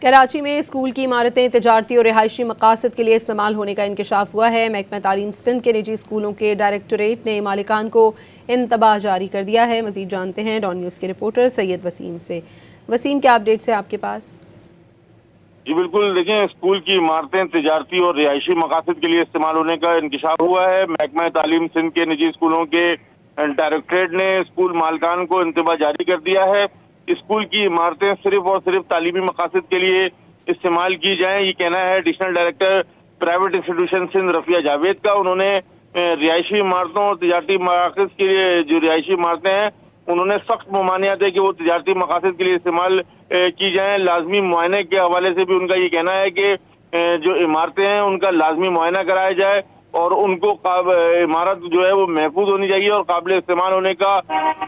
کراچی میں اسکول کی عمارتیں تجارتی اور رہائشی مقاصد کے لیے استعمال ہونے کا انکشاف ہوا ہے۔ محکمہ تعلیم سندھ کے نجی اسکولوں کے ڈائریکٹوریٹ نے مالکان کو انتباہ جاری کر دیا ہے۔ مزید جانتے ہیں ڈان نیوز کے رپورٹر سید وسیم سے۔ وسیم، کیا اپڈیٹس ہیں آپ کے پاس؟ جی بالکل، دیکھیں اسکول کی عمارتیں تجارتی اور رہائشی مقاصد کے لیے استعمال ہونے کا انکشاف ہوا ہے۔ محکمہ تعلیم سندھ کے نجی اسکولوں کے ڈائریکٹوریٹ نے اسکول مالکان کو انتباہ جاری کر دیا ہے۔ اسکول کی عمارتیں صرف اور صرف تعلیمی مقاصد کے لیے استعمال کی جائیں، یہ کہنا ہے additional director private institution Sindh Rafia Javed کا۔ انہوں نے رہائشی عمارتوں اور تجارتی مقاصد کے لیے جو رہائشی عمارتیں ہیں انہوں نے سخت ممانعت ہے کہ وہ تجارتی مقاصد کے لیے استعمال کی جائیں۔ لازمی معائنے کے حوالے سے بھی ان کا یہ کہنا ہے کہ جو عمارتیں ہیں ان کا لازمی معائنہ کرایا جائے اور ان کو عمارت جو ہے وہ محفوظ ہونی چاہیے اور قابل استعمال ہونے کا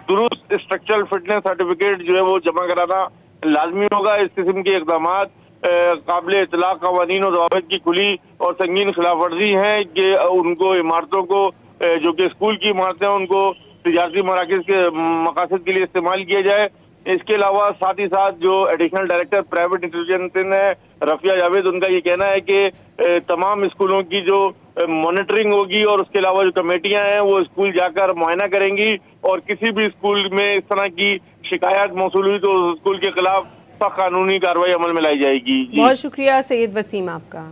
درست اسٹرکچرل فٹنس سرٹیفکیٹ جو ہے وہ جمع کرانا لازمی ہوگا۔ اس قسم کے اقدامات قابل اطلاق قوانین اور ضوابط کی کھلی اور سنگین خلاف ورزی ہیں کہ ان کو عمارتوں کو جو کہ اسکول کی عمارتیں ہیں ان کو تجارتی مراکز کے مقاصد کے لیے استعمال کیا جائے۔ اس کے علاوہ ساتھ ہی ساتھ جو ایڈیشنل ڈائریکٹر پرائیویٹ انسٹیٹیوشن ہے رفیہ جاوید، ان کا یہ کہنا ہے کہ تمام اسکولوں کی جو مانیٹرنگ ہوگی اور اس کے علاوہ جو کمیٹیاں ہیں وہ اسکول جا کر معائنہ کریں گی اور کسی بھی اسکول میں اس طرح کی شکایات موصول ہوئی تو اسکول کے خلاف سخت قانونی کارروائی عمل میں لائی جائے گی۔ بہت شکریہ سید وسیم آپ کا۔